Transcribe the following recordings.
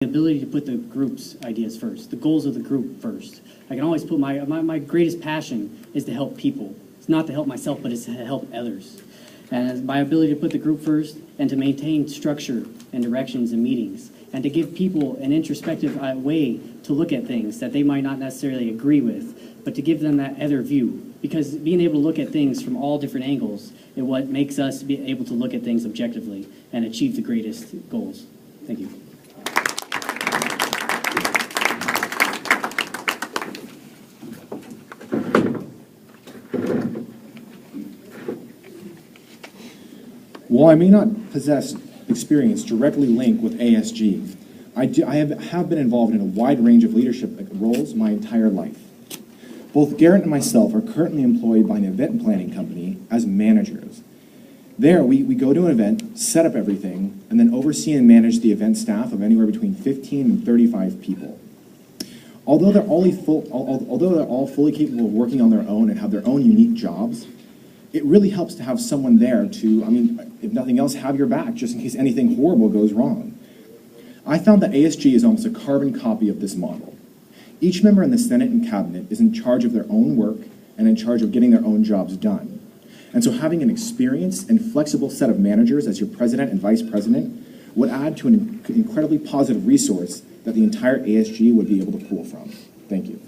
The ability to put the group's ideas first, the goals of the group first. I can always put my greatest passion is to help people. It's not to help myself, but it's to help others. And my ability to put the group first and to maintain structure and directions and meetings and to give people an introspective way to look at things that they might not necessarily agree with, but to give them that other view. Because being able to look at things from all different angles is what makes us be able to look at things objectively and achieve the greatest goals. Thank you. While I may not possess experience directly linked with ASG, I have been involved in a wide range of leadership roles my entire life. Both Garrett and myself are currently employed by an event planning company as managers. There, we go to an event, set up everything, and then oversee and manage the event staff of anywhere between 15 and 35 people. Although they're all fully capable of working on their own and have their own unique jobs, it really helps to have someone there to, if nothing else, have your back just in case anything horrible goes wrong. I found that ASG is almost a carbon copy of this model. Each member in the Senate and Cabinet is in charge of their own work and in charge of getting their own jobs done. And so having an experienced and flexible set of managers as your president and vice president would add to an incredibly positive resource that the entire ASG would be able to pull from. Thank you.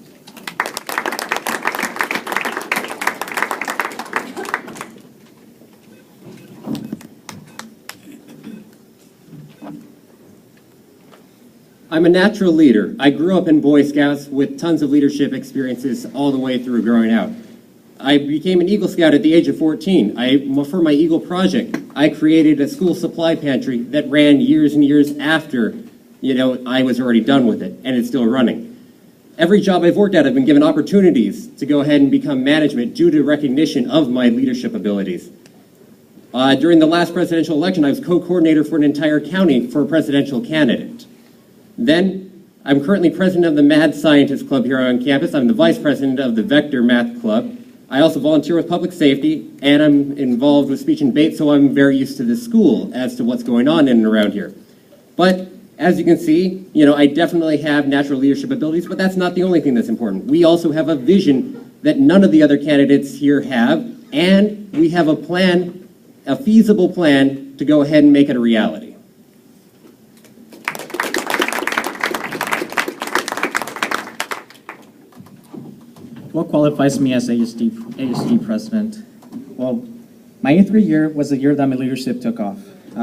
I'm a natural leader. I grew up in Boy Scouts with tons of leadership experiences all the way through growing out. I became an Eagle Scout at the age of 14. For my Eagle project, I created a school supply pantry that ran years and years after, I was already done with it, and it's still running. Every job I've worked at, I've been given opportunities to go ahead and become management due to recognition of my leadership abilities. During the last presidential election, I was co-coordinator for an entire county for a presidential candidate. Then, I'm currently president of the Mad Scientist Club here on campus. I'm the vice president of the Vector Math Club. I also volunteer with public safety, and I'm involved with speech and debate, so I'm very used to the school as to what's going on in and around here. But as you can see, I definitely have natural leadership abilities, but that's not the only thing that's important. We also have a vision that none of the other candidates here have, and we have a plan, a feasible plan, to go ahead and make it a reality. What qualifies me as ASG president? Well, my 8th grade year was the year that my leadership took off,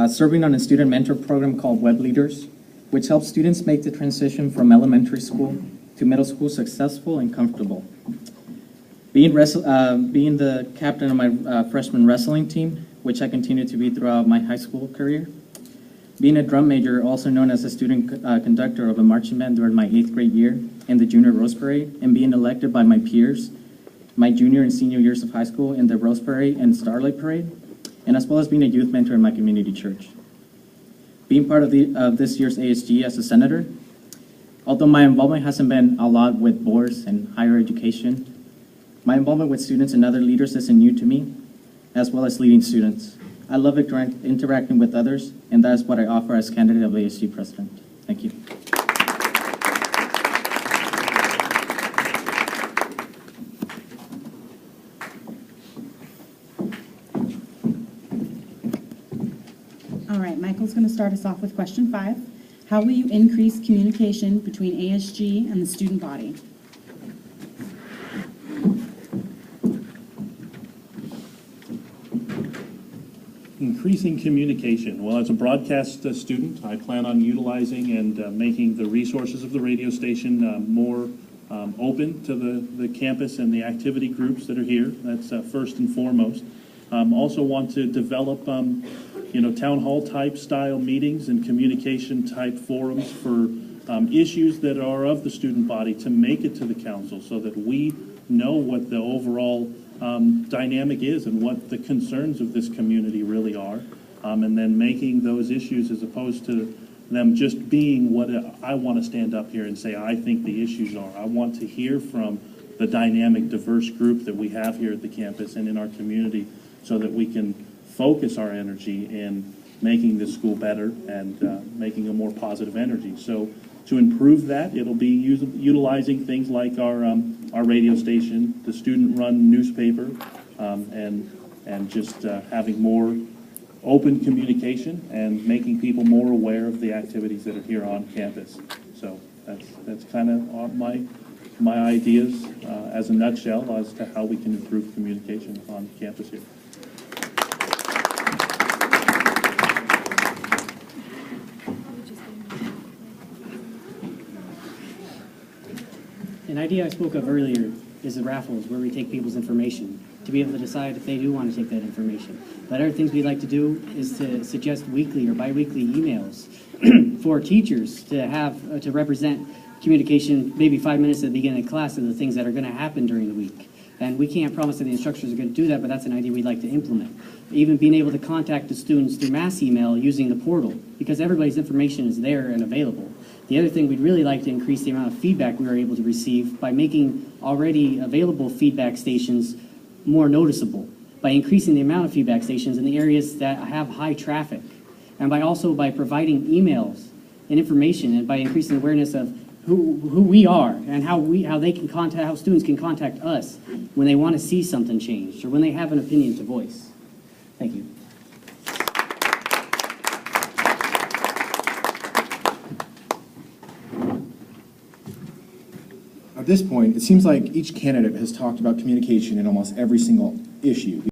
serving on a student mentor program called Web Leaders, which helps students make the transition from elementary school to middle school successful and comfortable. Being the captain of my freshman wrestling team, which I continued to be throughout my high school career. Being a drum major, also known as a student conductor of a marching band during my 8th grade year in the Junior Rose Parade, and being elected by my peers, my junior and senior years of high school in the Rose Parade and Starlight Parade, and as well as being a youth mentor in my community church. Being part of this year's ASG as a senator, although my involvement hasn't been a lot with boards and higher education, my involvement with students and other leaders isn't new to me, as well as leading students. I love interacting with others, and that is what I offer as candidate of ASG president. Thank you. All right, Michael's going to start us off with question 5. How will you increase communication between ASG and the student body? Increasing communication. Well, as a broadcast student, I plan on utilizing and making the resources of the radio station more open to the campus and the activity groups that are here. That's first and foremost. Also want to develop, town hall type style meetings and communication type forums for issues that are of the student body to make it to the council so that we know what the overall dynamic is and what the concerns of this community really are, and then making those issues, as opposed to them just being what I want to stand up here and say I think the issues are. I want to hear from the dynamic, diverse group that we have here at the campus and in our community so that we can focus our energy and making this school better and making a more positive energy. So to improve that, it'll be utilizing things like our radio station, the student-run newspaper, and just having more open communication and making people more aware of the activities that are here on campus. So that's kind of my ideas as a nutshell as to how we can improve communication on campus here. An idea I spoke of earlier is the raffles, where we take people's information to be able to decide if they do want to take that information. But other things we'd like to do is to suggest weekly or biweekly emails for teachers to have to represent communication, maybe 5 minutes at the beginning of class, of the things that are going to happen during the week. And we can't promise that the instructors are going to do that, but that's an idea we'd like to implement. Even being able to contact the students through mass email using the portal, because everybody's information is there and available. The other thing, we'd really like to increase the amount of feedback we are able to receive by making already available feedback stations more noticeable, by increasing the amount of feedback stations in the areas that have high traffic, and by providing emails and information, and by increasing awareness of who we are and how students can contact us when they want to see something changed or when they have an opinion to voice. Thank you. At this point, it seems like each candidate has talked about communication in almost every single issue.